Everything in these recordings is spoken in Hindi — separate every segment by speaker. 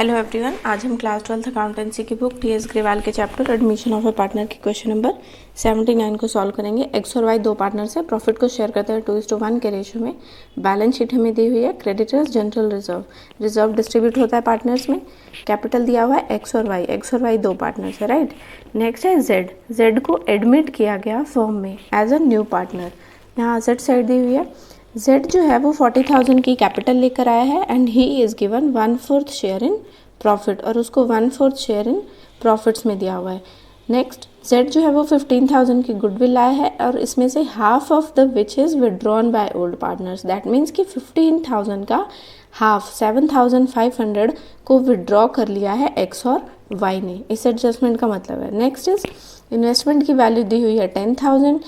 Speaker 1: हेलो एवरीवन, आज हम क्लास 12th अकाउंटेंसी की बुक टी एस ग्रेवाल के chapter admission of A partner की क्वेश्चन नंबर 79 को सॉल्व करेंगे। एक्स और वाई दो पार्टनर्स है, प्रॉफिट को शेयर करते हैं 2:1 के रेशियो में। बैलेंस शीट हमें दी हुई है, creditors, general reserve, reserve distribute होता है पार्टनर्स में। कैपिटल दिया हुआ है एक्स और वाई दो पार्टनर्स है, राइट। नेक्स्ट है जेड, जेड को एडमिट किया गया फर्म में एज अ न्यू पार्टनर। यहाँ असेट साइड दी हुई है। जेड जो है वो 40,000 की कैपिटल लेकर आया है and he is given 1/4 share in profit, और उसको 1/4 शेयर इन प्रॉफिट्स में दिया हुआ है। नेक्स्ट जेड जो है वो 15,000 की गुडविल लाया है और इसमें से half of the which is withdrawn by old partners. That means कि 15,000 का हाफ 7,500 को विड्रॉ कर लिया है एक्स और वाई ने। इस एडजस्टमेंट का मतलब है। नेक्स्ट इज इन्वेस्टमेंट की वैल्यू दी हुई है 10,000।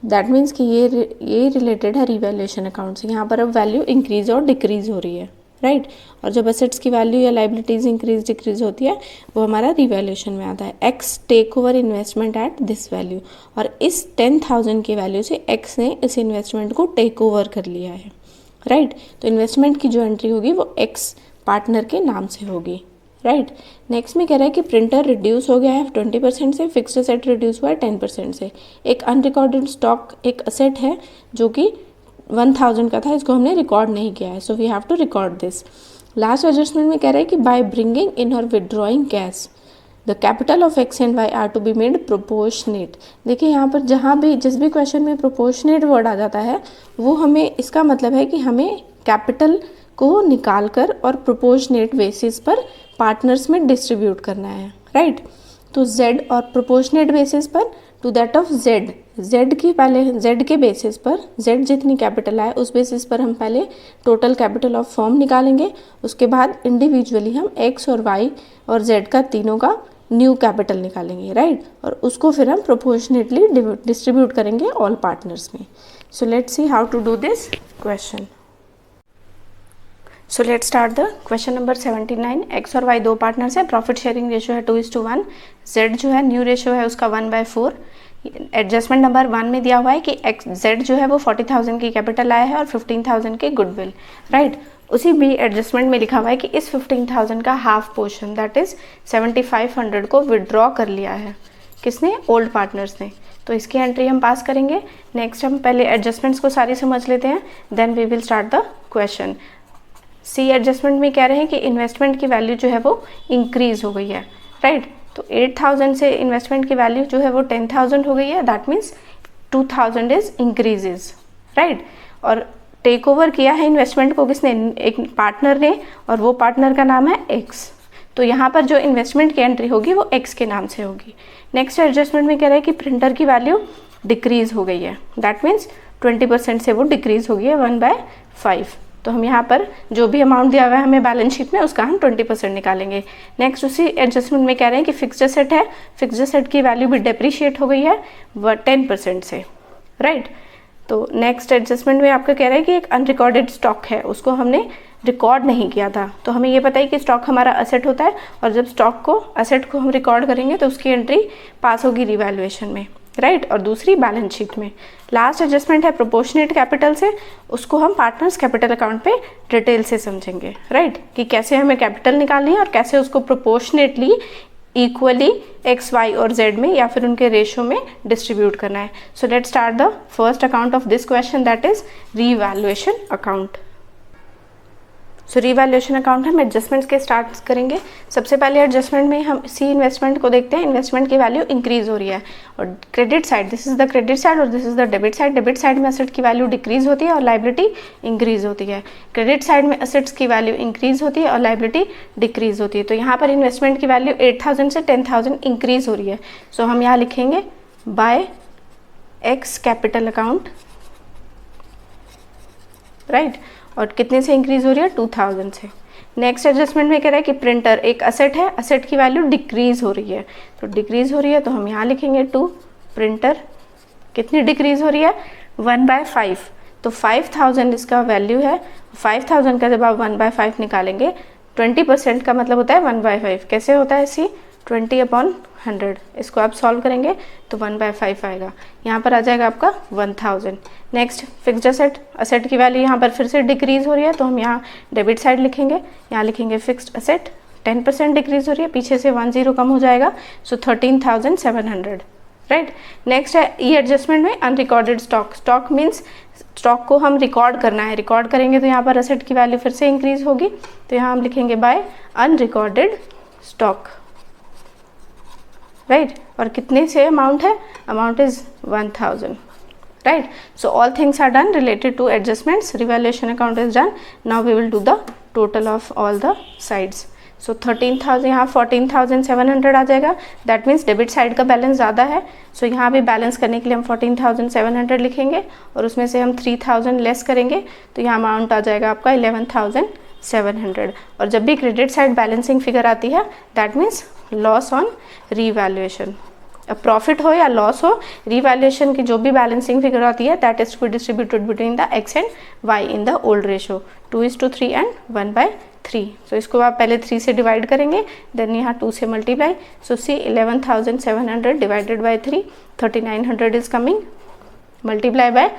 Speaker 1: दैट मीन्स कि ये रिलेटेड है रिवैल्यूएशन अकाउंट से। यहाँ पर अब वैल्यू इंक्रीज और डिक्रीज हो रही है, राइट। और जब एसेट्स की वैल्यू या लाइबिलिटीज इंक्रीज डिक्रीज होती है वो हमारा रिवैल्यूएशन में आता है। X take over investment at this value, और इस 10,000 की वैल्यू से एक्स ने इस इन्वेस्टमेंट को टेक ओवर कर लिया है, राइट। तो इन्वेस्टमेंट की जो एंट्री होगी वो एक्स पार्टनर के नाम से होगी, राइट। नेक्स्ट में कह रहा है कि प्रिंटर रिड्यूस हो गया है 20% से, फिक्स्ड असेट रिड्यूस हुआ है 10% से। एक अनरिकॉर्डेड स्टॉक एक असेट है जो कि 1,000 का था, इसको हमने रिकॉर्ड नहीं किया है, so we have to record this. Last adjustment में कह रहा है कि by bringing in or withdrawing cash the capital of X and Y are to be made proportionate. देखिए यहाँ पर जहाँ भी जिस भी क्वेश्चन में प्रोपोर्शनेट वर्ड आ जाता है वो हमें इसका मतलब है कि हमें कैपिटल को निकाल कर और प्रोपोर्शनेट बेसिस पर पार्टनर्स में डिस्ट्रीब्यूट करना है, राइट। तो जेड और प्रोपोर्शनेट बेसिस पर to that of Z, Z की पहले जेड के बेसिस पर, जेड जितनी कैपिटल आए उस बेसिस पर हम पहले टोटल कैपिटल ऑफ फर्म निकालेंगे। उसके बाद इंडिविजुअली हम एक्स और वाई और जेड का तीनों का न्यू कैपिटल निकालेंगे, राइट। और उसको फिर हम प्रोपोर्शनेटली डिस्ट्रीब्यूट करेंगे ऑल पार्टनर्स में। So let's see how to do this question. So let's start the question number 79। X और वाई दो पार्टनर्स है, प्रॉफिट शेयरिंग रेशियो है 2:1। जेड जो है न्यू रेशियो है उसका 1/4। एडजस्टमेंट नंबर 1 में दिया हुआ है कि एक्स जेड जो है वो 40,000 की कैपिटल लाया है और 15,000 की गुडविल, राइट। उसी भी एडजस्टमेंट में लिखा हुआ है कि इस 15,000 का हाफ पोर्शन दैट इज 7,500 को विड्रॉ कर लिया है किसने, ओल्ड पार्टनर्स ने। तो इसकी एंट्री हम पास करेंगे। नेक्स्ट हम पहले एडजस्टमेंट्स को सारी समझ लेते हैं, then we will start the question. C adjustment में कह रहे हैं कि इन्वेस्टमेंट की वैल्यू जो है वो इंक्रीज हो गई है, राइट। तो 8,000 से इन्वेस्टमेंट की वैल्यू जो है वो 10,000 हो गई है। That means 2,000 is increases, right. और टेक ओवर किया है इन्वेस्टमेंट को किसने, एक पार्टनर ने, और वो पार्टनर का नाम है एक्स। तो यहाँ पर जो इन्वेस्टमेंट की एंट्री होगी वो एक्स के नाम से होगी। नेक्स्ट एडजस्टमेंट में कह रहा है कि प्रिंटर की वैल्यू डिक्रीज हो गई है। दैट मीन्स 20% से वो डिक्रीज हो गई है 1/5। तो हम यहाँ पर जो भी अमाउंट दिया हुआ है हमें बैलेंस शीट में उसका हम 20% निकालेंगे। नेक्स्ट उसी एडजस्टमेंट में कह रहे हैं कि फिक्स्ड असेट है, फिक्स्ड असेट की वैल्यू भी डेप्रीशिएट हो गई है 10% से, राइट। तो नेक्स्ट एडजस्टमेंट में आपका कह रहा है कि एक अनरिकॉर्डेड स्टॉक है, उसको हमने रिकॉर्ड नहीं किया था। तो हमें ये पता है कि स्टॉक हमारा असेट होता है, और जब स्टॉक को असेट को हम रिकॉर्ड करेंगे तो उसकी एंट्री पास होगी रिवैल्यूएशन में, राइट, और दूसरी बैलेंस शीट में। लास्ट एडजस्टमेंट है प्रोपोर्शनेट कैपिटल से, उसको हम पार्टनर्स कैपिटल अकाउंट पे डिटेल से समझेंगे, राइट, कि कैसे हमें कैपिटल निकालनी है और कैसे उसको प्रोपोर्शनेटली इक्वली एक्स वाई और जेड में या फिर उनके रेशो में डिस्ट्रीब्यूट करना है। सो let's start the first account of this question, that is revaluation account. So revaluation account हम एडजस्टमेंट्स के स्टार्ट करेंगे। सबसे पहले एडजस्टमेंट में हम सी इन्वेस्टमेंट को देखते हैं। इन्वेस्टमेंट की वैल्यू इंक्रीज हो रही है, और credit side, this is the credit side और this is the debit side. Debit side में असेट की वैल्यू डिक्रीज होती है और लाइबिलिटी इंक्रीज होती है। क्रेडिट साइड में असेट्स की वैल्यू इंक्रीज होती है और लाइबिलिटी डिक्रीज होती है। तो यहाँ पर इन्वेस्टमेंट की वैल्यू 8,000 से 10,000 इंक्रीज हो रही है। सो हम यहाँ लिखेंगे by X capital account, right. और कितने से इंक्रीज हो रही है, 2,000 से। नेक्स्ट एडजस्टमेंट में कह रहा है कि प्रिंटर एक असेट है, असेट की वैल्यू डिक्रीज हो रही है। तो डिक्रीज हो रही है तो हम यहाँ लिखेंगे टू प्रिंटर, कितनी डिक्रीज हो रही है, 1/5। तो 5,000 इसका वैल्यू है। 5,000 का जब आप 1/5 निकालेंगे, 20% का मतलब होता है 1/5। कैसे होता है सी, 20/100। इसको आप सॉल्व करेंगे तो 1/5 आएगा। यहाँ पर आ जाएगा आपका 1,000। नेक्स्ट फिक्स्ड असेट, असेट की वैल्यू यहाँ पर फिर से डिक्रीज हो रही है तो हम यहाँ डेबिट साइड लिखेंगे, यहाँ लिखेंगे फिक्स्ड असेट 10% डिक्रीज हो रही है, पीछे से 10 कम हो जाएगा, सो 13,700, राइट। नेक्स्ट है ई एडजस्टमेंट में unrecorded stock. Stock means stock को हम रिकॉर्ड करना है, रिकॉर्ड करेंगे तो यहाँ पर असेट की वैल्यू फिर से इंक्रीज होगी, तो यहाँ हम लिखेंगे बाय अनरिकॉर्डेड स्टॉक, राइट। और कितने से अमाउंट है, amount is 1000, right? So all things are done related to adjustments. Revaluation account is done. Now we will do the total of all the sides. So 13,000 यहाँ 14,700 आ जाएगा, that means डेबिट साइड का बैलेंस ज़्यादा है, so यहाँ भी बैलेंस करने के लिए हम 14,700 लिखेंगे और उसमें से हम 3,000 लेस करेंगे, तो यहाँ अमाउंट आ जाएगा आपका 11,700। और जब भी क्रेडिट साइड बैलेंसिंग फिगर आती है, that means loss on revaluation. अब प्रॉफिट हो या लॉस हो, रीवैल्यूएशन की जो भी बैलेंसिंग फिगर आती है that is to be distributed between the X and Y in the old ratio 2:3 and 1/3। So इसको आप पहले 3 से डिवाइड करेंगे, देन यहाँ 2 से multiply, so C 11,700 divided by 3, 3,900 is coming, multiply by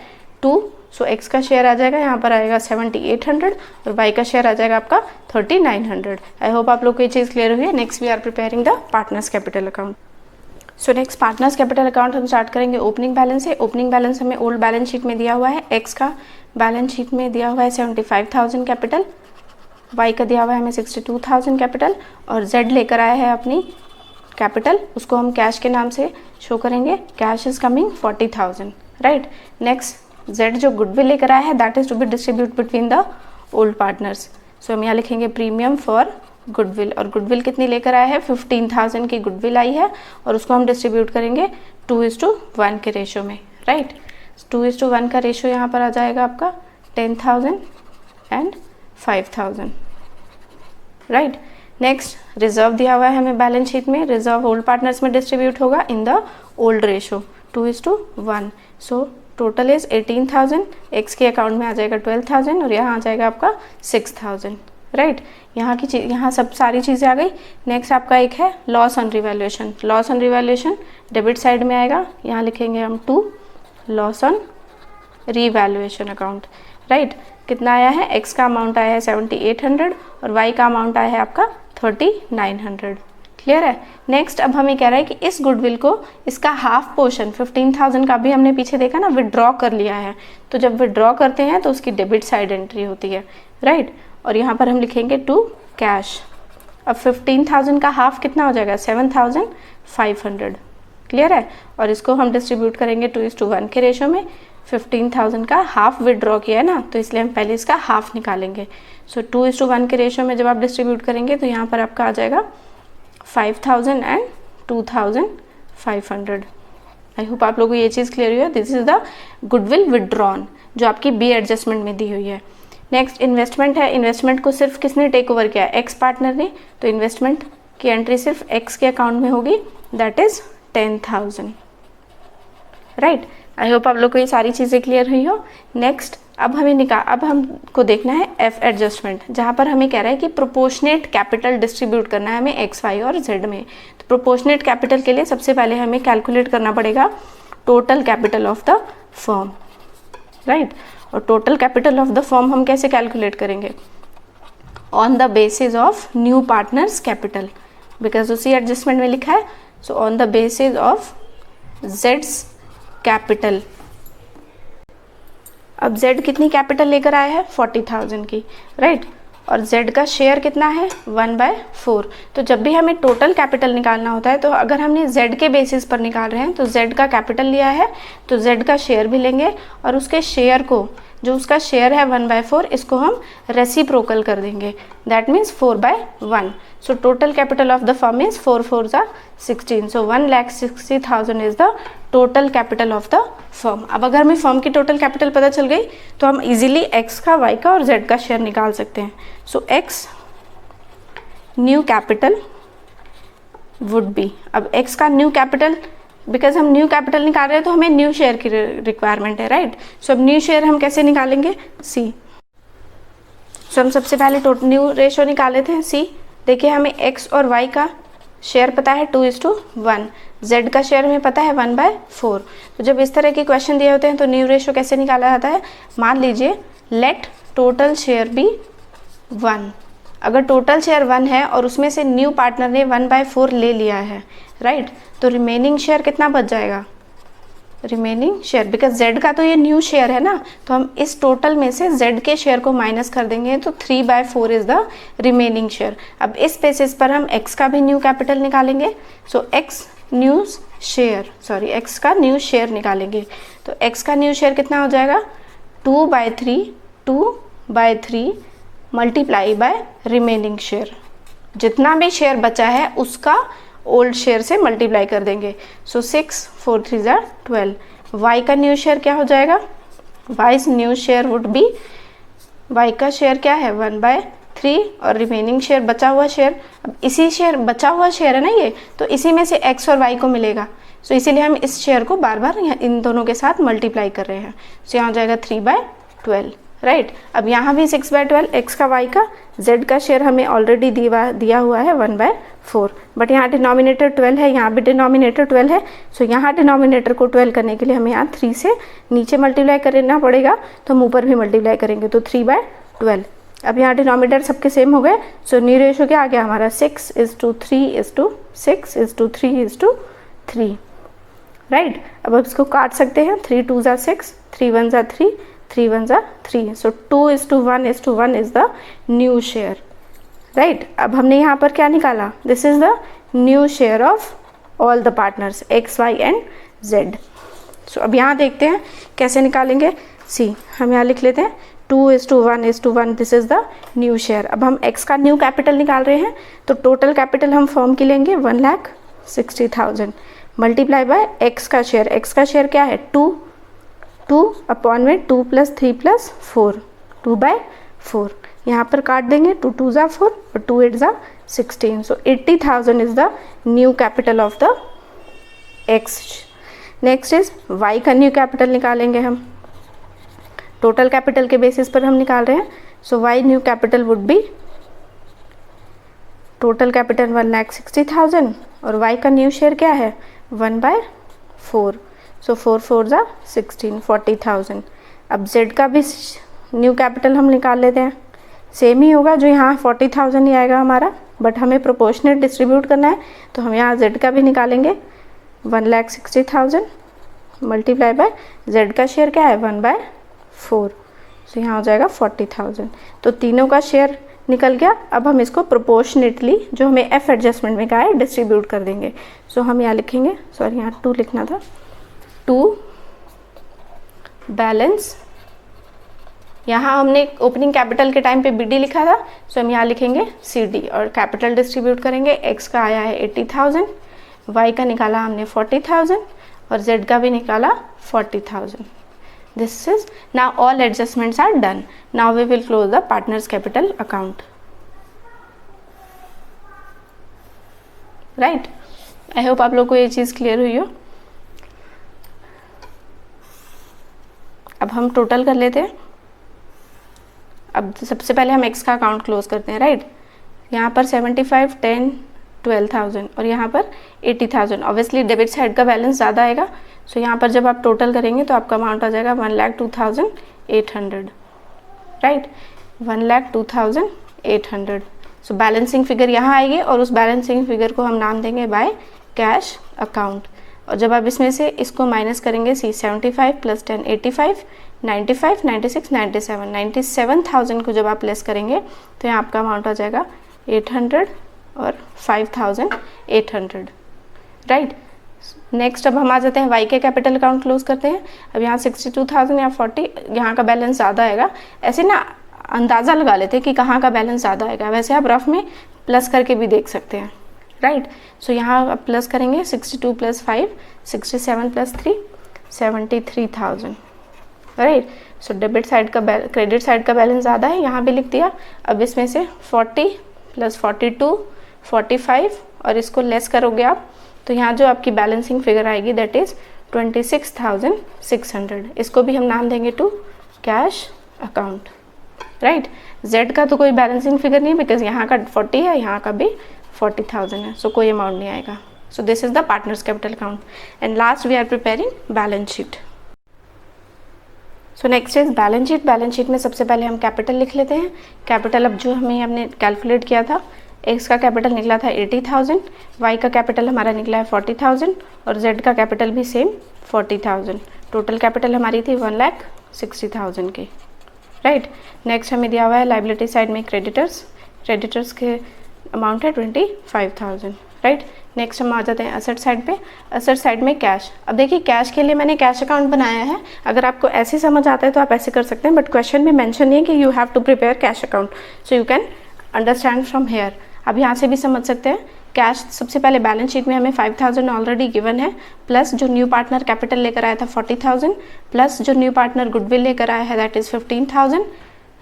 Speaker 1: 2, so X का शेयर आ जाएगा, यहाँ पर आएगा 7,800 और वाई का शेयर आ जाएगा आपका 3,900। आई होप आप लोग को ये चीज़ क्लियर हुई है। Next we are preparing the partners capital account. So next partners capital account हम स्टार्ट करेंगे ओपनिंग बैलेंस से। ओपनिंग बैलेंस हमें ओल्ड बैलेंस शीट में दिया हुआ है, एक्स का बैलेंस शीट में दिया हुआ है 75,000 कैपिटल, वाई का दिया हुआ है हमें 62,000 कैपिटल, और जेड लेकर आया है अपनी कैपिटल, उसको हम कैश के नाम से शो करेंगे, cash is coming 40,000, right. Next Z जो गुडविल लेकर आया है that is to be distribute between the old partners, so हम यहाँ लिखेंगे प्रीमियम फॉर गुडविल, और गुडविल कितनी लेकर आया है 15,000 की गुडविल आई है, और उसको हम डिस्ट्रीब्यूट करेंगे 2:1 के रेशो में, राइट। 2:1 का रेशो यहाँ पर आ जाएगा आपका 10,000 एंड 5,000, राइट। नेक्स्ट रिजर्व दिया हुआ है हमें बैलेंस शीट में, रिजर्व ओल्ड पार्टनर्स में डिस्ट्रीब्यूट होगा इन the old ratio 2:1, so total is 18,000, x के अकाउंट में आ जाएगा 12,000 और यहाँ आ जाएगा आपका 6,000, राइट। यहाँ की चीज, यहाँ सब सारी चीज़ें आ गई। नेक्स्ट आपका एक है loss on revaluation. Loss on revaluation debit side में आएगा, यहाँ लिखेंगे हम 2 loss on revaluation account, right. कितना आया है, एक्स का अमाउंट आया है 7,800 और वाई का अमाउंट आया है आपका 3,900, क्लियर है। नेक्स्ट अब हमें कह रहा है कि इस गुडविल को इसका हाफ पोर्शन 15,000 का भी हमने पीछे देखा ना विड्रॉ कर लिया है, तो जब विड्रॉ करते हैं तो उसकी डेबिट साइड एंट्री होती है, राइट। और यहाँ पर हम लिखेंगे टू कैश। अब 15,000 का हाफ कितना हो जाएगा 7,500, क्लियर है। और इसको हम डिस्ट्रीब्यूट करेंगे 2:1 के रेशो में। 15,000 का हाफ विड्रॉ किया है ना, तो इसलिए हम पहले इसका हाफ निकालेंगे। सो 2:1 के रेशो में जब आप डिस्ट्रीब्यूट करेंगे तो यहाँ पर आपका आ जाएगा 5,000 एंड 2,500। आई होप आप लोगों को ये चीज़ क्लियर हुई है। This is the goodwill withdrawn जो आपकी बी एडजस्टमेंट में दी हुई है। नेक्स्ट इन्वेस्टमेंट है। इन्वेस्टमेंट को सिर्फ किसने टेक ओवर किया, एक्स पार्टनर ने, तो इन्वेस्टमेंट की एंट्री सिर्फ एक्स के अकाउंट में होगी, that is 10,000, right. I hope आप लोग को ये सारी चीज़ें क्लियर हुई हो। नेक्स्ट अब हमको देखना है एफ एडजस्टमेंट, जहाँ पर हमें कह रहा है कि प्रोपोर्शनेट कैपिटल डिस्ट्रीब्यूट करना है हमें एक्स, वाई और जेड में। तो प्रोपोर्शनेट कैपिटल के लिए सबसे पहले हमें कैलकुलेट करना पड़ेगा total capital of the firm, right. और total capital of the firm हम कैसे कैलकुलेट करेंगे, on the basis of new partners capital, because उसी एडजस्टमेंट में लिखा है। So on the basis of जेड्स कैपिटल। अब जेड कितनी कैपिटल लेकर आया है 40,000 की, राइट। और जेड का शेयर कितना है 1/4। तो जब भी हमें टोटल कैपिटल निकालना होता है, तो अगर हमने जेड के बेसिस पर निकाल रहे हैं तो जेड का कैपिटल लिया है तो जेड का शेयर भी लेंगे, और उसके शेयर को, जो उसका शेयर है 1/4, इसको हम रेसिप्रोकल कर देंगे, that means 4/1। So total capital of the firm is 4 4 16, so 1,60,000 is the total capital of the firm. अब अगर हमें फर्म की टोटल कैपिटल पता चल गई तो हम इजीली एक्स का, वाई का और जेड का शेयर निकाल सकते हैं। So X new capital would be, अब एक्स का न्यू कैपिटल, बिकॉज हम न्यू कैपिटल निकाल रहे हैं तो हमें न्यू शेयर की रिक्वायरमेंट है, राइट। सो अब न्यू शेयर हम कैसे निकालेंगे, सी। सो हम सबसे पहले न्यू रेशो निकाले थे सी। देखिए हमें एक्स और वाई का शेयर पता है 2:1, जेड का शेयर हमें पता है 1/4। तो जब इस तरह के क्वेश्चन दिए होते हैं तो न्यू रेशो कैसे निकाला जाता है, मान लीजिए लेट टोटल शेयर बी 1, अगर टोटल शेयर 1 है और उसमें से न्यू पार्टनर ने 1/4 ले लिया है, राइट, तो रिमेनिंग शेयर कितना बच जाएगा, रिमेनिंग शेयर, बिकॉज जेड का तो ये न्यू शेयर है ना, तो हम इस टोटल में से जेड के शेयर को माइनस कर देंगे, तो 3/4 इज द रिमेनिंग शेयर। अब इस बेसिस पर हम एक्स का भी न्यू कैपिटल निकालेंगे, so X new share, sorry X का न्यू शेयर निकालेंगे, तो एक्स का न्यू शेयर कितना हो जाएगा 2/3 मल्टीप्लाई बाय रिमेनिंग शेयर, जितना भी शेयर बचा है उसका ओल्ड शेयर से मल्टीप्लाई कर देंगे, सो 6 4 3 12। वाई का न्यू शेयर क्या हो जाएगा, Y's new share would be, Y का शेयर क्या है 1/3 और रिमेनिंग शेयर बचा हुआ शेयर, अब इसी शेयर बचा हुआ शेयर है ना ये, तो इसी में से एक्स और वाई को मिलेगा, सो इसीलिए हम इस शेयर को बार बार इन दोनों के साथ मल्टीप्लाई कर रहे हैं, सो यहाँ हो जाएगा 3/12, राइट। अब यहाँ भी 6/12 एक्स का वाई का, जेड का शेयर हमें ऑलरेडी दिया हुआ है 1/4, बट यहाँ डिनोमिनेटर 12 है, यहाँ भी डिनोमिनेटर 12 है, सो यहाँ डिनोमिनेटर को 12 करने के लिए हमें यहाँ 3 से नीचे मल्टीप्लाई करना पड़ेगा, तो हम ऊपर भी मल्टीप्लाई करेंगे, तो 3/12। अब यहाँ डिनोमिनेटर सबके सेम हो गए, सो न्यू रेशो क्या आ गया हमारा 6:3:6:3, राइट। अब इसको काट सकते हैं, 3 2 6, 3 1 3, 3 1 3, so 2:1:1 is the new share, right. अब हमने यहाँ पर क्या निकाला, this is the new share of all the partners X Y and Z. So अब यहाँ देखते हैं कैसे निकालेंगे, सी हम यहाँ लिख लेते हैं 2:1:1, this is the new share. अब हम एक्स का न्यू कैपिटल निकाल रहे हैं, तो टोटल कैपिटल हम फॉर्म की लेंगे 1,60,000 मल्टीप्लाई बाय एक्स का शेयर, एक्स का शेयर क्या है 2 अपॉन में 2 + 3 + 4, 2/4, यहाँ पर काट देंगे, 2 2 4 और 2 8 16, so 80,000 is the new capital of the X. Next is Y का न्यू कैपिटल निकालेंगे हम, टोटल कैपिटल के बेसिस पर हम निकाल रहे हैं, so Y new capital would be, total capital 1,60,000 और वाई का न्यू शेयर क्या है 1/4, सो 4 4 16, 40,000। अब जेड का भी न्यू कैपिटल हम निकाल लेते हैं, सेम ही होगा, जो यहाँ 40,000 ही आएगा हमारा, बट हमें प्रोपोर्शनेट डिस्ट्रीब्यूट करना है, तो हम यहाँ जेड का भी निकालेंगे 1,60,000 मल्टीप्लाई बाय जेड का शेयर क्या है 1/4, सो यहाँ हो जाएगा 40,000। तो तीनों का शेयर निकल गया। अब हम इसको प्रोपोर्शनेटली, जो हमें एफ एडजस्टमेंट में कहा है, डिस्ट्रीब्यूट कर देंगे, सो हम यहाँ लिखेंगे, सॉरी यहाँ 2 लिखना था, 2 बैलेंस, यहाँ हमने ओपनिंग कैपिटल के टाइम पे BD लिखा था, सो हम यहाँ लिखेंगे CD और कैपिटल डिस्ट्रीब्यूट करेंगे। एक्स का आया है 80,000, वाई का निकाला हमने 40,000 और जेड का भी निकाला 40,000। This is now all adjustments are done. Now we will close the partners capital account, right. I hope आप लोग को ये चीज़ क्लियर हुई हो। अब हम टोटल कर लेते हैं। अब सबसे पहले हम एक्स का अकाउंट क्लोज करते हैं, राइट। यहाँ पर 75, 10, 12,000 और यहाँ पर 80,000। ऑब्वियसली डेबिट साइड का बैलेंस ज़्यादा आएगा, सो यहाँ पर जब आप टोटल करेंगे तो आपका अमाउंट आ जाएगा 1,02,800, राइट, 1,02,800। सो बैलेंसिंग फिगर यहाँ आएगी और उस बैलेंसिंग फिगर को हम नाम देंगे बाय कैश अकाउंट। और जब आप इसमें से इसको माइनस करेंगे, 75 + 10 85, 95, 96, 97, 97,000 को जब आप लेस करेंगे तो यहाँ आपका अमाउंट आ जाएगा 800 और 5,800, राइट। नेक्स्ट अब हम आ जाते हैं वाई के कैपिटल अकाउंट क्लोज करते हैं। अब यहाँ 62,000 या 40, यहाँ का बैलेंस ज़्यादा आएगा। ऐसे ना अंदाज़ा लगा लेते हैं कि कहाँ का बैलेंस ज़्यादा आएगा, वैसे आप रफ में प्लस करके भी देख सकते हैं, राइट। सो यहाँ आप प्लस करेंगे 62 + 5, 67 + 3, 73,000, राइट। सो डेबिट साइड का क्रेडिट साइड का बैलेंस ज़्यादा है, यहाँ भी लिख दिया। अब इसमें से 40 + 42, 45 और इसको लेस करोगे आप, तो यहाँ जो आपकी बैलेंसिंग फिगर आएगी दैट इज़ 26,600। इसको भी हम नाम देंगे to cash account, right. Z का तो कोई बैलेंसिंग फिगर नहीं, बिकॉज यहाँ का 40 है, यहाँ का भी 40,000 है, सो कोई अमाउंट नहीं आएगा। So this is the partners capital account and last we are preparing balance sheet. So next is balance sheet. Balance sheet में सबसे पहले हम कैपिटल लिख लेते हैं। कैपिटल अब जो हमने कैलकुलेट किया था, एक्स का कैपिटल निकला था 80,000, वाई का कैपिटल हमारा निकला है 40,000 और जेड का कैपिटल भी सेम 40,000। टोटल कैपिटल हमारी थी 1,60,000 की, राइट। नेक्स्ट हमें दिया हुआ है लाइबिलिटी साइड में क्रेडिटर्स, क्रेडिटर्स के अमाउंट है 25,000, राइट। नेक्स्ट हम आ जाते हैं असेट साइड पे। असेट साइड में कैश। अब देखिए कैश के लिए मैंने कैश अकाउंट बनाया है, अगर आपको ऐसे समझ आता है तो आप ऐसे कर सकते हैं, बट क्वेश्चन में मेंशन नहीं है कि you have to prepare cash account, so you can understand from here. अब यहाँ से भी समझ सकते हैं। कैश सबसे पहले बैलेंस शीट में हमें 5,000 ऑलरेडी गिवन है, प्लस जो न्यू पार्टनर कैपिटल लेकर आया था 40,000, प्लस जो न्यू पार्टनर गुडविल लेकर आया है दैट इज 15,000।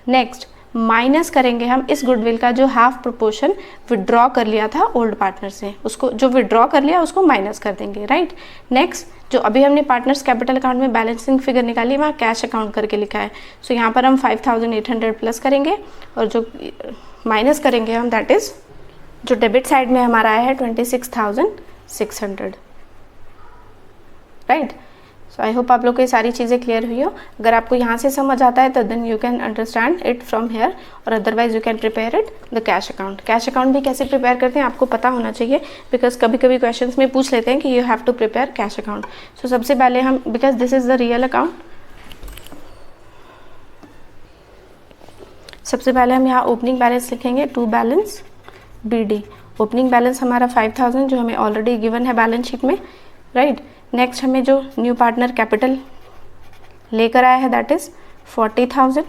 Speaker 1: नेक्स्ट माइनस करेंगे हम इस गुडविल का जो हाफ प्रोपोर्शन विड्रॉ कर लिया था ओल्ड पार्टनर से, उसको जो विड्रॉ कर लिया उसको माइनस कर देंगे, राइट। नेक्स्ट जो अभी हमने पार्टनर्स कैपिटल अकाउंट में बैलेंसिंग फिगर निकाली वहाँ कैश अकाउंट करके लिखा है, सो यहाँ पर हम 5,800 प्लस करेंगे और जो माइनस करेंगे हम दैट इज जो डेबिट साइड में हमारा आया है 26,600, राइट। सो आई होप आप लोग को ये सारी चीज़ें क्लियर हुई हो। अगर आपको यहाँ से समझ आता है तो then you can understand it from here, और otherwise you can prepare it the cash account. Cash account भी कैसे प्रिपेयर करते हैं आपको पता होना चाहिए, बिकॉज कभी कभी क्वेश्चंस में पूछ लेते हैं कि you have to prepare cash account. So सबसे पहले हम, because this is the real account, सबसे पहले हम यहाँ ओपनिंग बैलेंस लिखेंगे, to balance BD। Opening balance हमारा 5,000 जो हमें ऑलरेडी गिवन है बैलेंस शीट में, राइट। नेक्स्ट हमें जो न्यू पार्टनर कैपिटल लेकर आया है that is 40,000।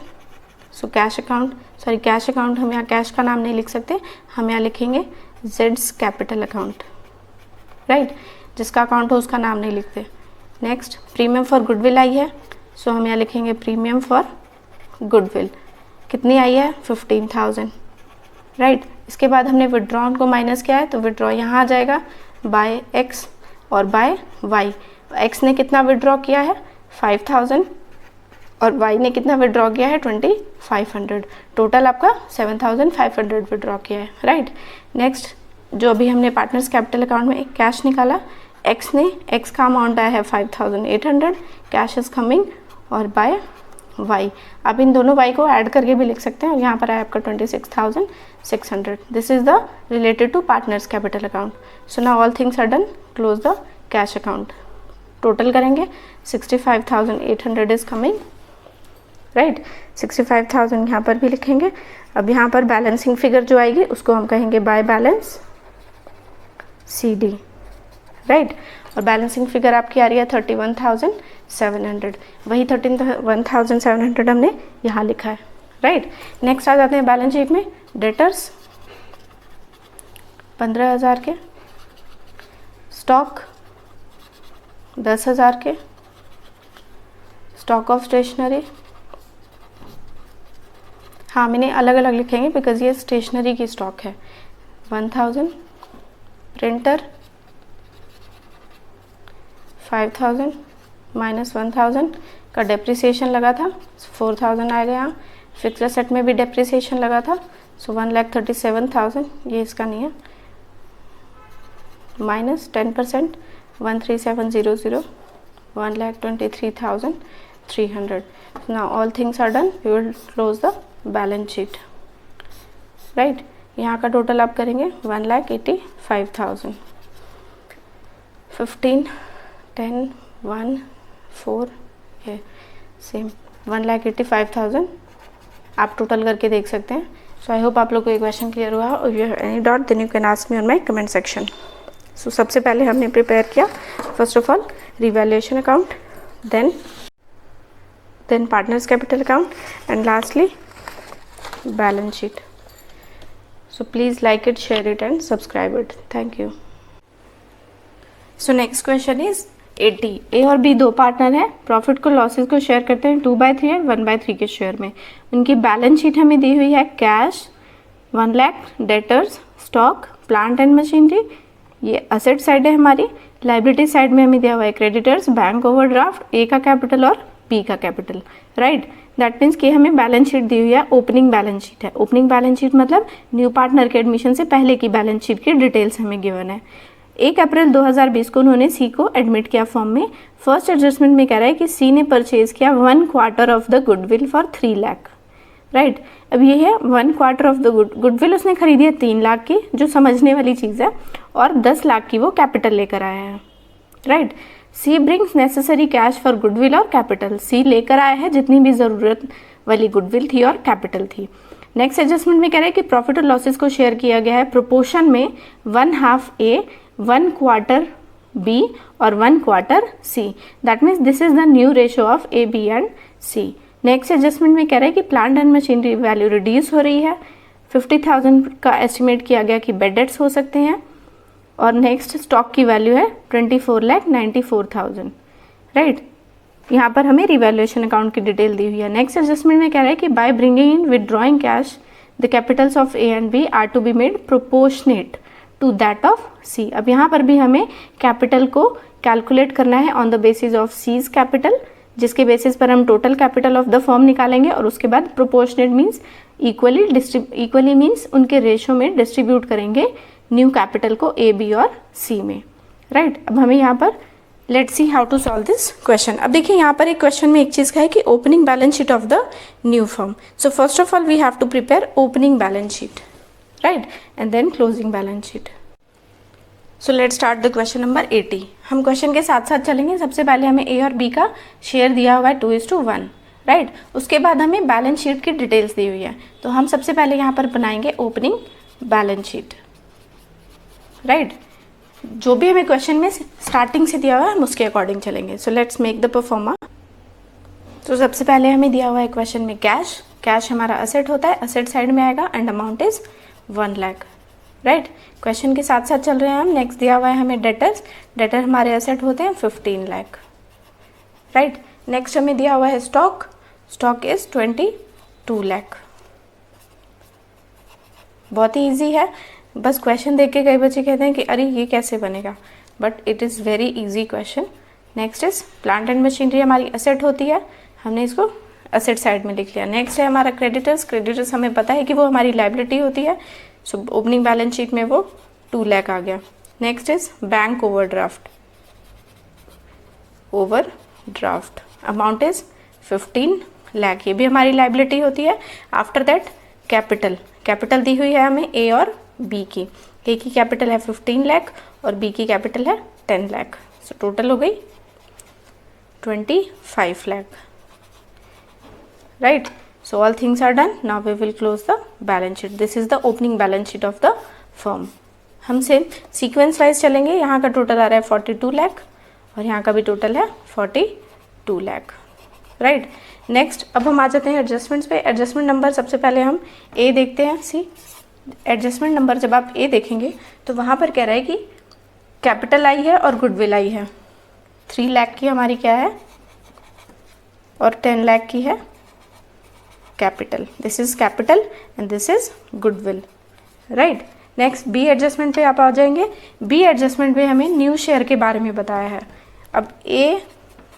Speaker 1: So cash account, sorry cash account हम यहाँ कैश का नाम नहीं लिख सकते, हम यहाँ लिखेंगे जेड्स कैपिटल अकाउंट, राइट। जिसका अकाउंट हो उसका नाम नहीं लिखते। नेक्स्ट प्रीमियम फॉर गुडविल आई है, सो हम यहाँ लिखेंगे प्रीमियम फॉर गुडविल। कितनी आई है 15,000, राइट। इसके बाद हमने विड्रॉन को माइनस किया है, तो विड्रॉ यहाँ आ जाएगा बाय एक्स और बाय वाई। एक्स ने कितना विड्रॉ किया है 5,000 और वाई ने कितना विड्रॉ किया है 2,500। टोटल आपका 7,500 विड्रॉ किया है, राइट। नेक्स्ट जो अभी हमने पार्टनर्स कैपिटल अकाउंट में कैश निकाला, एक्स का अमाउंट आया है 5,800, कैश इज कमिंग, और बाय वाई। आप इन दोनों वाई को ऐड करके भी लिख सकते हैं, और यहाँ पर आया आपका 26,600। This is the related to partners capital account. So now all things are done, close the cash account. Total करेंगे 65,800 इज कमिंग, राइट। 65,000 यहाँ पर भी लिखेंगे। अब यहाँ पर बैलेंसिंग फिगर जो आएगी उसको हम कहेंगे बाय बैलेंस CD, राइट। और बैलेंसिंग फिगर आपकी आ रही है 31,700, वही 31,700 हमने यहाँ लिखा है, राइट। नेक्स्ट आ जाते हैं बैलेंस शीट में डेटर्स 15,000 के, स्टॉक 10,000 के, स्टॉक ऑफ स्टेशनरी, हाँ मैंने अलग अलग लिखेंगे बिकॉज ये स्टेशनरी की स्टॉक है, 1,000, प्रिंटर 5,000 माइनस 1,000 का डेप्रिसिएशन लगा था, 4,000 आएगा यहाँ। फिक्स एसेट में भी डेप्रिसिएशन लगा था, सो 1,37,000, ये इसका नहीं है, minus 10% 1,37,000, 1,23,300। Now all things are done, we will close the balance sheet, right. यहाँ का टोटल आप करेंगे 1,85,000, 15 10 1 4 ये सेम 1,85,000 आप टोटल करके देख सकते हैं। सो आई होप आप लोग को ये क्वेश्चन क्लियर हुआ। और you have any doubt then you can ask me on my comment section. So सबसे पहले हमने प्रिपेयर किया first of all revaluation account, then partners capital account and lastly balance sheet. So please like it, share it and subscribe it. Thank you. So next question is 80। A और बी दो पार्टनर हैं, प्रॉफिट को लॉसेस को शेयर करते हैं 2/3 और 1/3 के शेयर में। उनकी बैलेंस शीट हमें दी हुई है cash 1 lakh, debtors, stock, plant and machinery, ये असेट साइड है हमारी। लाइबिलिटी साइड में हमें दिया हुआ है क्रेडिटर्स, बैंक ओवरड्राफ्ट, ए का कैपिटल और बी का कैपिटल, राइट। दैट मीन्स कि हमें बैलेंस शीट दी हुई है, ओपनिंग बैलेंस शीट है। ओपनिंग बैलेंस शीट मतलब न्यू पार्टनर के एडमिशन से पहले की बैलेंस शीट की डिटेल्स हमें गिवन है। 1 अप्रैल 2020 को उन्होंने सी को एडमिट किया फॉर्म में। फर्स्ट एडजस्टमेंट में कह रहा है कि सी ने परचेज किया 1/4 of the goodwill for 3 lakh, right. अब ये है 1/4 ऑफ द गुडविल उसने खरीदी है 3 लाख की, जो समझने वाली चीज़ है, और 10 लाख की वो कैपिटल लेकर आया है, right. C brings necessary cash for goodwill और कैपिटल, सी लेकर आया है जितनी भी ज़रूरत वाली गुडविल थी और कैपिटल थी। नेक्स्ट एडजस्टमेंट में कह रहा है कि प्रॉफिट और लॉसेस को शेयर किया गया है प्रोपोर्शन में 1/2 ए, 1/4 बी और 1/4 C, that means this is the new ratio of A, B and C. Next adjustment में कह रहा है कि plant and machinery value reduce हो रही है, 50,000 का एस्टिमेट किया गया कि बेड डेट्स हो सकते हैं, और नेक्स्ट स्टॉक की वैल्यू है 24,94,000, राइट। यहाँ पर हमें रिवैल्यूएशन अकाउंट की डिटेल दी हुई है। नेक्स्ट एडजस्टमेंट में कह रहा है कि by bringing in withdrawing cash the capitals of A and B are to be made proportionate to that of C. अब यहाँ पर भी हमें कैपिटल को कैलकुलेट करना है on the basis of seize capital, जिसके बेसिस पर हम total capital of the firm निकालेंगे, और उसके बाद प्रोपोर्शनेट मीन्स इक्वली मीन्स उनके रेशो में डिस्ट्रीब्यूट करेंगे न्यू कैपिटल को ए, बी और सी में, राइट। अब हमें यहाँ पर let's see how to solve this question. अब देखिए यहाँ पर एक क्वेश्चन में एक चीज़ का है कि opening balance sheet of the new firm. So first of all we have to prepare opening balance sheet, right, and then closing balance sheet. So let's start the question number 80। हम क्वेश्चन के साथ साथ चलेंगे। सबसे पहले हमें ए और बी का शेयर दिया हुआ है 2:1, राइट। उसके बाद हमें बैलेंस शीट की डिटेल्स दी हुई है, तो हम सबसे पहले यहाँ पर बनाएंगे ओपनिंग बैलेंस शीट, राइट। जो भी हमें क्वेश्चन में स्टार्टिंग से दिया हुआ है हम उसके अकॉर्डिंग चलेंगे। सो लेट्स मेक द परफॉर्मा। तो सबसे पहले हमें दिया हुआ है क्वेश्चन में कैश, कैश हमारा असेट होता है, असेट साइड में आएगा, and amount is 1 lakh, right. Question के साथ साथ चल रहे हैं हम। नेक्स्ट दिया हुआ है हमें डेटर्स, डेटर हमारे असेट होते हैं 15 लाख, राइट। नेक्स्ट हमें दिया हुआ है स्टॉक, स्टॉक इज 22 लाख। बहुत ही ईजी है, बस क्वेश्चन देख के कई बच्चे कहते हैं कि अरे ये कैसे बनेगा, but it is very easy question. Next is plant and machinery हमारी असेट होती है, हमने इसको असेट साइड में लिख लिया। नेक्स्ट है हमारा क्रेडिटर्स, क्रेडिटर्स हमें पता है कि वो हमारी लाइबिलिटी होती है, सो ओपनिंग बैलेंस शीट में वो 2 लाख आ गया। Next is bank overdraft, overdraft amount is 15 lakh, ये भी हमारी लाइबिलिटी होती है। आफ्टर दैट कैपिटल, कैपिटल दी हुई है हमें ए और बी की, ए की कैपिटल है 15 लाख और बी की कैपिटल है 10 लाख, सो टोटल हो गई 25 lakh, right. So all things are done, now we will close the balance sheet. This is the opening balance sheet of the firm. हम सेम सीक्वेंस वाइज चलेंगे। यहाँ का टोटल आ रहा है 42 लाख और यहाँ का भी टोटल है 42 लाख, राइट। नेक्स्ट अब हम आ जाते हैं एडजस्टमेंट्स पे। एडजस्टमेंट नंबर सबसे पहले हम ए देखते हैं। सी एडजस्टमेंट नंबर जब आप ए देखेंगे तो वहाँ पर कह रहा है कि कैपिटल आई है और गुडविल आई है। 3 लाख की हमारी क्या है और 10 लाख की है capital. This is capital and this is goodwill, right. Next B adjustment पे आप आ जाएंगे। बी एडजस्टमेंट पे हमें न्यू शेयर के बारे में बताया है। अब ए,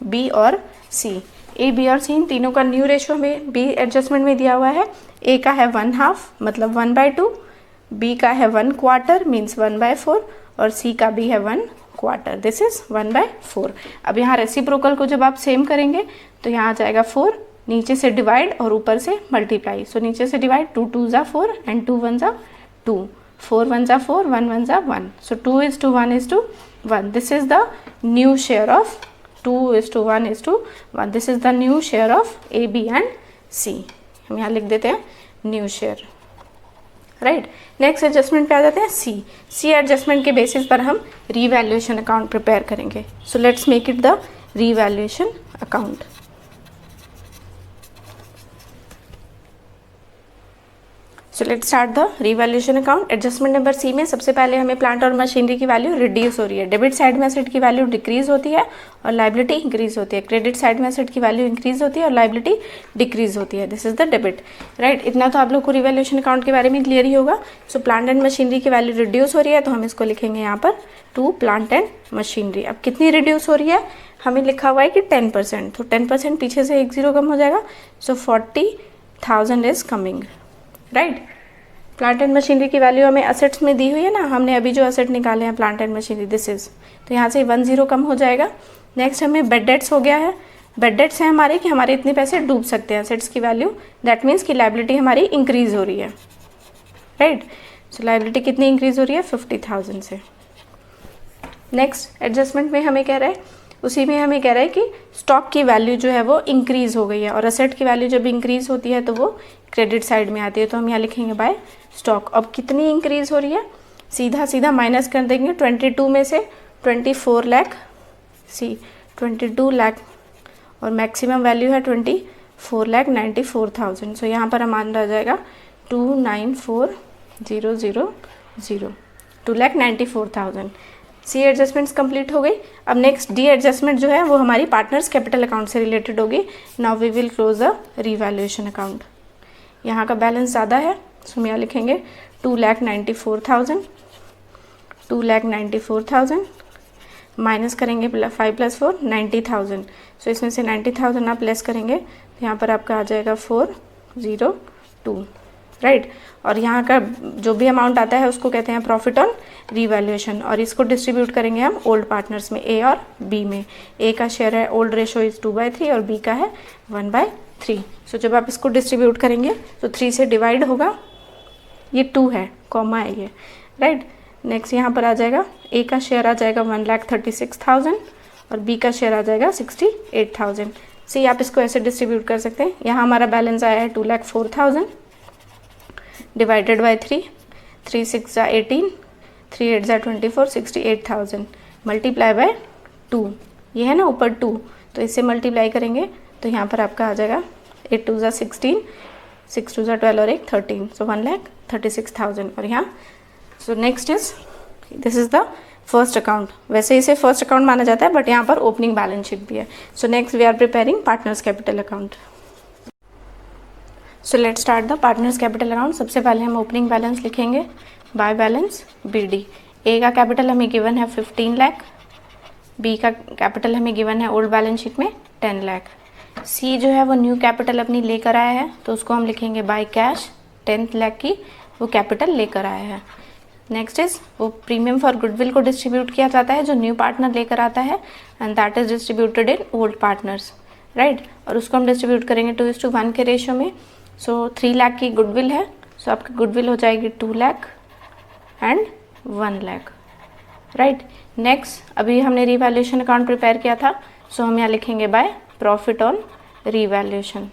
Speaker 1: बी और सी, ए, बी और सी इन तीनों का न्यू रेशियो हमें बी एडजस्टमेंट में दिया हुआ है। ए का है 1/2 मतलब 1/2, बी का है 1/4 मीन्स 1/4 और सी का भी है 1/4, दिस इज 1/4। अब यहाँ रेसिप्रोकल को जब आप सेम करेंगे तो यहाँ आ जाएगा 4, नीचे से डिवाइड और ऊपर से मल्टीप्लाई। सो नीचे से डिवाइड, 2 2 ज़ा 4 एंड 2 1 ज़ा 2, 4 1 ज़ा 4, 1 1 ज़ा 1, so 2:1 is to 1। This is the new share of 2:1 this is the new share of A, B and C. हम यहाँ लिख देते हैं new share, right. Next adjustment पे आ जाते हैं सी। सी एडजस्टमेंट के बेसिस पर हम रीवैल्यूएशन अकाउंट प्रिपेयर करेंगे। So let's make it the revaluation account. So let's start the revaluation account. Adjustment number C में सबसे पहले हमें प्लांट और मशीनरी की वैल्यू रिड्यूस हो रही है। डेबिट साइड में एसेट की वैल्यू डिक्रीज होती है और लाइबिलिटी इंक्रीज होती है। क्रेडिट साइड में एसेट की वैल्यू इंक्रीज होती है और लाइबिलिटी डिक्रीज होती है। This is the debit, right. इतना तो आप लोग को रीवैल्यूएशन अकाउंट के बारे में क्लियर ही होगा। सो प्लांट एंड मशीनरी की वैल्यू रिड्यूस हो रही है तो हम इसको लिखेंगे यहाँ पर टू प्लांट एंड मशीनरी। अब कितनी रिड्यूस हो रही है, हमें लिखा हुआ है कि 10%, तो 10% पीछे से 1 0 कम हो जाएगा। सो 40,000 is coming, right. Plant and machinery की वैल्यू हमें असेट्स में दी हुई है ना, हमने अभी जो असेट निकाले हैं plant and machinery this is, तो यहाँ से 10 कम हो जाएगा। नेक्स्ट हमें बेड डेट्स हो गया है, बेड डेट्स है हमारे कि हमारे इतने पैसे डूब सकते हैं असेट्स की वैल्यू, दैट मीन्स कि लाइबिलिटी हमारी इंक्रीज हो रही है, राइट। सो लाइबिलिटी कितनी इंक्रीज हो रही है 50,000 से। नेक्स्ट एडजस्टमेंट में हमें कह रहा है, उसी में हमें कह रहा है कि स्टॉक की वैल्यू जो है वो इंक्रीज हो गई है, और असेट की वैल्यू जब इंक्रीज होती है तो वो क्रेडिट साइड में आती है, तो हम यहाँ लिखेंगे बाय स्टॉक। अब कितनी इंक्रीज हो रही है, सीधा सीधा माइनस कर देंगे 22 में से 24 लाख, सी 22 लाख और मैक्सिमम वैल्यू है 24,94,000। सो यहाँ पर अमाउंट आ जाएगा 294,000, 2,94,000। सी एडजस्टमेंट्स कंप्लीट हो गई। अब नेक्स्ट डी एडजस्टमेंट जो है वो हमारी पार्टनर्स कैपिटल अकाउंट से रिलेटेड होगी। Now we will close a revaluation account. यहाँ का बैलेंस ज़्यादा है, सो हम यहाँ लिखेंगे 2,94,000, 2,94,000 माइनस करेंगे 5 + 4 90,000। सो इसमें से 90,000 आप लेस करेंगे तो यहाँ पर आपका आ जाएगा 402, राइट। और यहाँ का जो भी अमाउंट आता है उसको कहते हैं प्रॉफिट ऑन रीवैल्यूएशन, और इसको डिस्ट्रीब्यूट करेंगे हम ओल्ड पार्टनर्स में, ए और बी में। ए का शेयर है ओल्ड रेशो इज़ 2/3 और बी का है 1/3। सो जब आप इसको डिस्ट्रीब्यूट करेंगे तो 3 से डिवाइड होगा, ये 2 है, कॉमा है ये, राइट। नेक्स्ट यहाँ पर आ जाएगा ए का शेयर आ जाएगा 1,36,000 और बी का शेयर आ जाएगा 68,000। सी आप इसको ऐसे डिस्ट्रीब्यूट कर सकते हैं। यहाँ हमारा बैलेंस आया है 2,04,000 डिवाइडेड बाई 3, 3 6 = 18, 3 8 = 24, 68,000 मल्टीप्लाई बाय 2, ये है ना ऊपर 2, तो इससे मल्टीप्लाई करेंगे तो यहाँ पर आपका आ जाएगा 8 2 = 16, 6 2 = 12 और 1 13, सो 1,36,000। और यहाँ सो next is this is the first account. वैसे इसे फर्स्ट अकाउंट माना जाता है बट यहाँ पर ओपनिंग बैलेंस शीट भी है। So next we are preparing partners capital account. So let start the partners capital account. सबसे पहले हम ओपनिंग बैलेंस लिखेंगे बाय बैलेंस BD। ए का कैपिटल हमें गिवन है 15 लाख, बी का कैपिटल हमें गिवन है ओल्ड बैलेंस शीट में 10 लाख। सी जो है वो न्यू कैपिटल अपनी लेकर आया है तो उसको हम लिखेंगे बाय कैश, 10 लाख की वो कैपिटल लेकर आया है। नेक्स्ट इज वो प्रीमियम फॉर गुडविल को डिस्ट्रीब्यूट किया जाता है जो न्यू पार्टनर लेकर आता है, and that is distributed in old partners, right. और उसको हम डिस्ट्रीब्यूट करेंगे 2:1 के रेशियो में। सो 3 लाख की गुडविल है, सो आपकी गुडविल हो जाएगी 2 lakh and 1 lakh, right. Next अभी हमने रीवैल्यूएशन अकाउंट प्रिपेयर किया था, सो हम यहाँ लिखेंगे by profit on revaluation,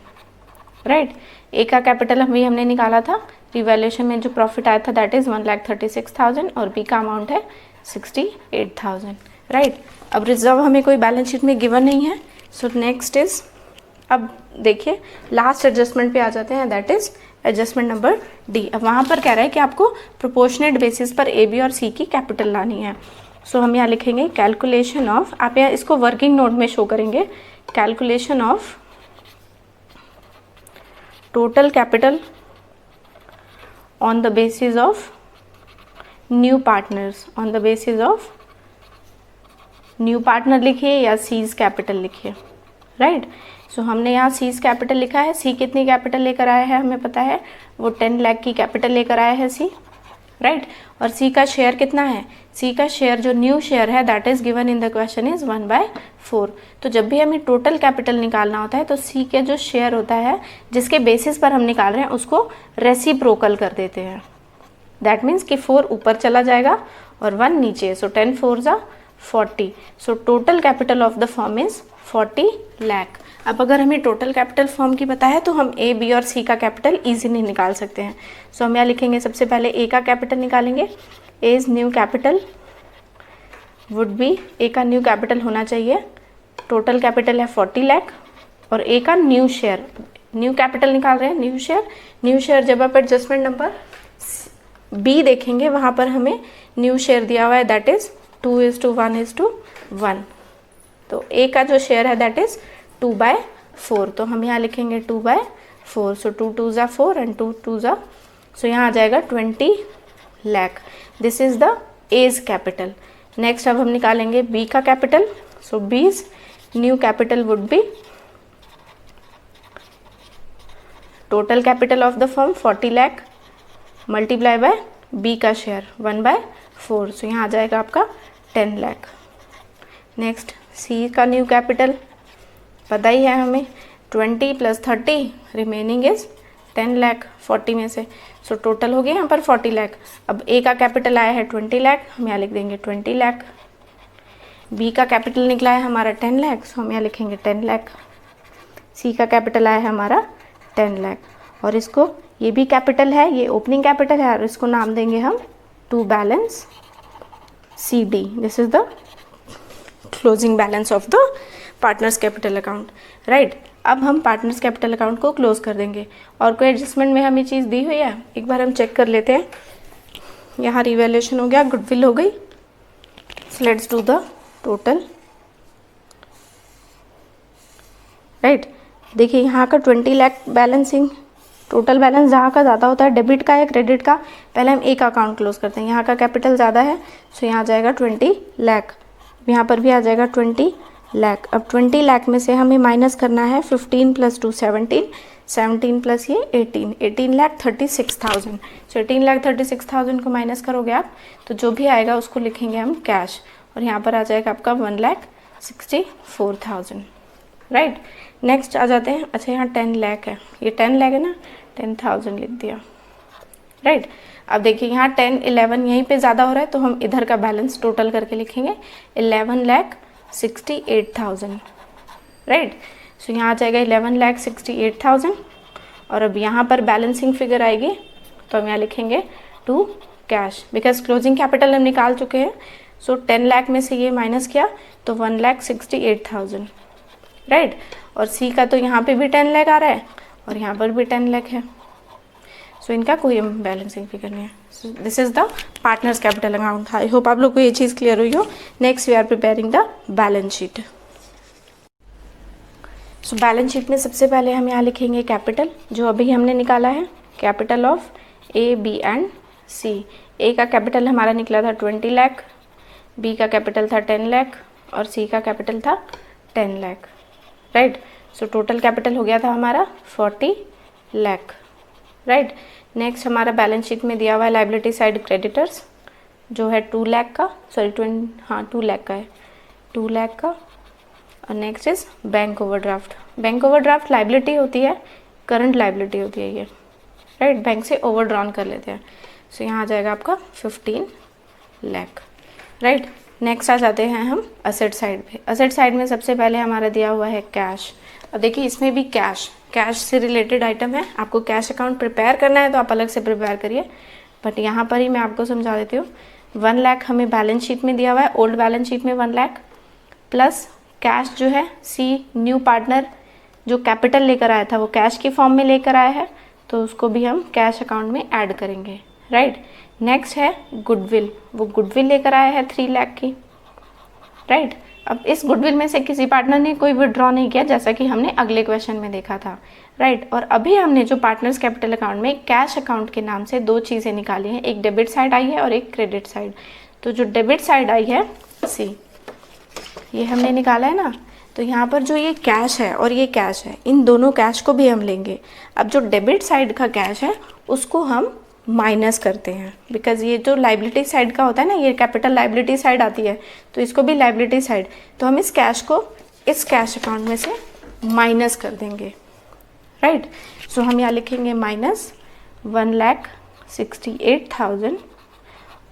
Speaker 1: right. A का कैपिटल हमने निकाला था, रिवैल्यूएशन में जो प्रॉफिट आया था दैट इज़ 1,36,000 और बी का अमाउंट है 68,000, राइट। अब रिजर्व हमें कोई बैलेंस शीट में गिवन नहीं है। सो नेक्स्ट इज, अब देखिए लास्ट एडजस्टमेंट पे आ जाते हैं, that is adjustment number D. अब वहाँ पर कह रहा है कि आपको प्रोपोर्शनेट बेसिस पर ए, बी और सी की कैपिटल लानी है। सो हम यहाँ लिखेंगे कैलकुलेशन ऑफ, आप यहाँ इसको वर्किंग नोट में शो करेंगे, calculation of total capital on the basis of new partners, on the basis of new partner लिखिए या सीज कैपिटल लिखिए, राइट। सो हमने यहाँ सीज कैपिटल लिखा है। सी कितनी कैपिटल लेकर आया है हमें पता है, वो 10 लाख की कैपिटल लेकर आया है सी, राइट। और सी का शेयर कितना है, सी का शेयर जो न्यू शेयर है that is given in the question is 1/4। तो जब भी हमें टोटल कैपिटल निकालना होता है तो सी के जो शेयर होता है जिसके बेसिस पर हम निकाल रहे हैं उसको रेसिप्रोकल कर देते हैं। दैट मीन्स कि 4 ऊपर चला जाएगा और 1 नीचे। सो 10 4 = 40। So total capital of the firm is 40 lakh. अब अगर हमें टोटल कैपिटल फर्म की पता है तो हम ए, बी और सी का कैपिटल इजीली निकाल सकते हैं। सो हम यहाँ लिखेंगे सबसे पहले ए का कैपिटल निकालेंगे। As new capital would be, A का न्यू कैपिटल होना चाहिए, टोटल कैपिटल है 40 लाख और ए का न्यू शेयर, न्यू कैपिटल निकाल रहे हैं न्यू शेयर। न्यू शेयर जब आप एडजस्टमेंट नंबर बी देखेंगे वहाँ पर हमें न्यू शेयर दिया हुआ है दैट इज 2:1:1। तो ए का जो शेयर है दैट इज 2/4, तो हम यहाँ लिखेंगे 2/4। सो 2 2 = 4 एंड 2 2 = सो यहाँ आ जाएगा 20 lakh. This is the A's capital. Next अब हम निकालेंगे बी का capital. So B's new capital would be, total capital of the firm 40 lakh multiply by B का शेयर 1/4, सो यहाँ आ जाएगा आपका 10 लाख। नेक्स्ट सी का न्यू कैपिटल पता ही है हमें, 20 + 30 रिमेनिंग इज 10 लाख 40 में से, सो टोटल हो गया यहाँ पर 40 लाख। अब ए का कैपिटल आया है 20 लाख, हम यहाँ लिख देंगे 20 लाख। बी का कैपिटल निकला है हमारा 10 लाख, सो हम यहाँ लिखेंगे 10 लाख। सी का कैपिटल आया है हमारा 10 लाख, और इसको ये भी कैपिटल है, ये ओपनिंग कैपिटल है, और इसको नाम देंगे हम to balance C D. This is the closing balance of the partners capital account, right. अब हम पार्टनर्स कैपिटल अकाउंट को क्लोज कर देंगे, और कोई एडजस्टमेंट में हमें चीज़ दी हुई है एक बार हम चेक कर लेते हैं। यहाँ रिवैल्यूएशन हो गया, गुडविल हो गई, so let's do the total, right. देखिए यहाँ का 20 लाख बैलेंसिंग, टोटल बैलेंस जहाँ का ज़्यादा होता है डेबिट का या क्रेडिट का, पहले हम एक अकाउंट क्लोज करते हैं। यहाँ का कैपिटल ज़्यादा है, सो यहाँ आ जाएगा 20 लाख, यहाँ पर भी आ जाएगा 20 लाख। अब 20 लाख में से हमें माइनस करना है 15 + 2 17, 17 प्लस ये 18, 18,36,000। सो 18,36,000 को माइनस करोगे आप तो जो भी आएगा उसको लिखेंगे हम कैश, और यहाँ पर आ जाएगा आपका 1,64,000, राइट। नेक्स्ट आ जाते हैं, अच्छा यहाँ 10 लाख है, ये 10 लाख है ना, 10,000 लिख दिया, राइट। अब देखिए यहाँ 10, 11 यहीं पे ज़्यादा हो रहा है, तो हम इधर का बैलेंस टोटल करके लिखेंगे 11,68,000, राइट। सो यहाँ आ जाएगा 11,68,000, और अब यहाँ पर बैलेंसिंग फिगर आएगी तो हम यहाँ लिखेंगे to cash, because closing capital हम निकाल चुके हैं। सो 10 लाख में से ये माइनस किया तो 1,68,000, राइट। और सी का तो यहाँ पे भी 10 लाख आ रहा है और यहाँ पर भी 10 लाख है, सो इनका कोई बैलेंसिंग फिगर नहीं है। So this is the partners capital account. I hope आप लोग को ये चीज़ क्लियर हुई हो। Next we are preparing the balance sheet. So balance sheet में सबसे पहले हम यहाँ लिखेंगे कैपिटल, जो अभी हमने निकाला है, capital of A B and C. A का कैपिटल हमारा निकला था 20 लाख, बी का कैपिटल था 10 लाख और सी का कैपिटल था 10 lakh, right. So total capital हो गया था हमारा 40 लाख, राइट। नेक्स्ट हमारा बैलेंस शीट में दिया हुआ है लाइबिलिटी साइड क्रेडिटर्स, जो है 2 लाख का, सॉरी 2 लाख का है, 2 लाख का। और next is bank overdraft. Bank overdraft liability होती है, करंट लाइबिलिटी होती है ये, राइट। बैंक से ओवरड्रॉन कर लेते हैं, सो यहाँ आ जाएगा आपका 15 लाख, राइट। नेक्स्ट आ जाते हैं हम असेट साइड पे। असेट साइड में सबसे पहले हमारा दिया हुआ है कैश। अब देखिए इसमें भी कैश से रिलेटेड आइटम है। आपको कैश अकाउंट प्रिपेयर करना है तो आप अलग से प्रिपेयर करिए, बट यहाँ पर ही मैं आपको समझा देती हूँ। 1 लाख हमें बैलेंस शीट में दिया हुआ है, ओल्ड बैलेंस शीट में 1 लाख, प्लस कैश जो है सी न्यू पार्टनर जो कैपिटल लेकर आया था वो कैश की फॉर्म में लेकर आया है, तो उसको भी हम कैश अकाउंट में ऐड करेंगे, राइट। नेक्स्ट है गुडविल, वो गुडविल लेकर आया है 3 लाख की, राइट। अब इस गुडविल में से किसी पार्टनर ने कोई विड्रॉ नहीं किया, जैसा कि हमने अगले क्वेश्चन में देखा था, राइट। और अभी हमने जो पार्टनर्स कैपिटल अकाउंट में कैश अकाउंट के नाम से 2 चीज़ें निकाली हैं, एक डेबिट साइड आई है और एक क्रेडिट साइड। तो जो डेबिट साइड आई है सी, ये हमने निकाला है ना, तो यहाँ पर जो ये कैश है और ये कैश है, इन दोनों कैश को भी हम लेंगे। अब जो डेबिट साइड का कैश है उसको हम माइनस करते हैं, बिकॉज ये जो लाइबिलिटी साइड का होता है ना, ये कैपिटल लाइबिलिटी साइड आती है, तो इसको भी लाइबिलिटी साइड, तो हम इस कैश को इस कैश अकाउंट में से माइनस कर देंगे, राइट। सो हम यहाँ लिखेंगे माइनस 1,68,000,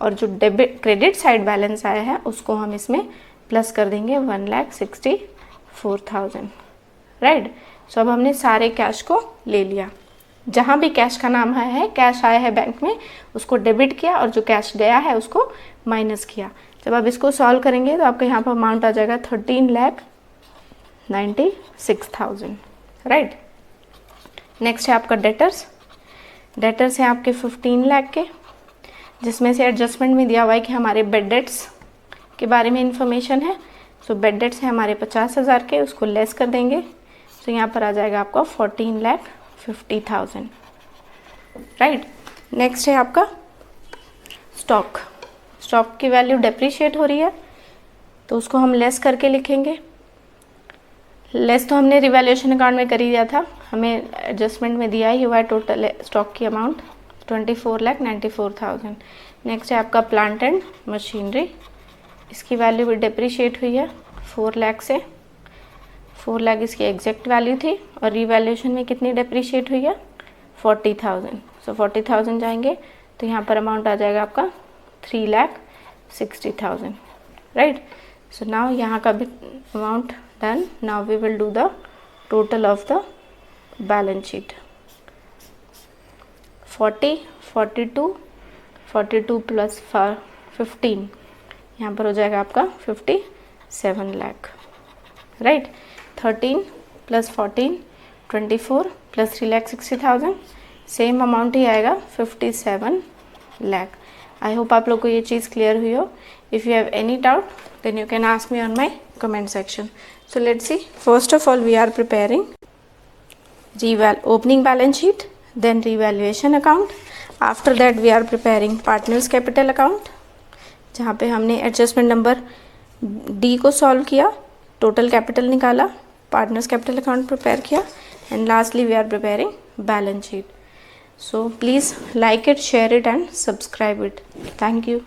Speaker 1: और जो डेबिट क्रेडिट साइड बैलेंस आया है उसको हम इसमें प्लस कर देंगे 1,64,000, राइट। सो अब हमने सारे कैश को ले लिया, जहाँ भी कैश का नाम आया है, कैश आया है बैंक में, उसको डेबिट किया और जो कैश गया है उसको माइनस किया। जब आप इसको सॉल्व करेंगे तो आपका यहाँ पर अमाउंट आ जाएगा 13,96,000, राइट। नेक्स्ट है आपका डेटर्स। डेटर्स हैं आपके 15 लाख के, जिसमें से एडजस्टमेंट में दिया हुआ है कि हमारे बेड डेट्स के बारे में इंफॉर्मेशन है। सो बेड डेट्स हैं हमारे 50,000 के, उसको लेस कर देंगे, तो यहाँ पर आ जाएगा आपका 14,50,000, राइट। नेक्स्ट है आपका स्टॉक। स्टॉक की वैल्यू डेप्रीशिएट हो रही है, तो उसको हम लेस करके लिखेंगे। लेस तो हमने रिवैल्यूएशन अकाउंट में कर ही दिया था, हमें एडजस्टमेंट में दिया ही हुआ है टोटल स्टॉक की अमाउंट, 24,94,000। नेक्स्ट है आपका प्लांट एंड मशीनरी, इसकी वैल्यू भी डिप्रिशिएट हुई है 4 लाख से। 4 लाख इसकी एग्जैक्ट वैल्यू थी और रिवैल्यूएशन में कितनी डिप्रिशिएट हुई है 40,000। सो 40,000 जाएंगे तो यहाँ पर अमाउंट आ जाएगा आपका 3,60,000, राइट। सो नाउ यहाँ का भी amount done. Now we will do the total of the balance sheet. 40, 42, 42 plus 15, यहाँ पर हो जाएगा आपका 57 lakh, right. 13 plus 14, 24 plus 3,60,000, same amount ही आएगा 57 लाख। आई होप आप लोग को ये चीज़ क्लियर हुई हो। If you have any doubt then you can ask me on my comment section. So let's see, first of all we are preparing opening balance sheet, then revaluation account. After that we are preparing partners capital account, जहाँ पे हमने एडजस्टमेंट नंबर डी को सॉल्व किया, टोटल कैपिटल निकाला, पार्टनर्स कैपिटल अकाउंट प्रिपेयर किया, and lastly we are preparing balance sheet. So please like it, share it and subscribe it. Thank you.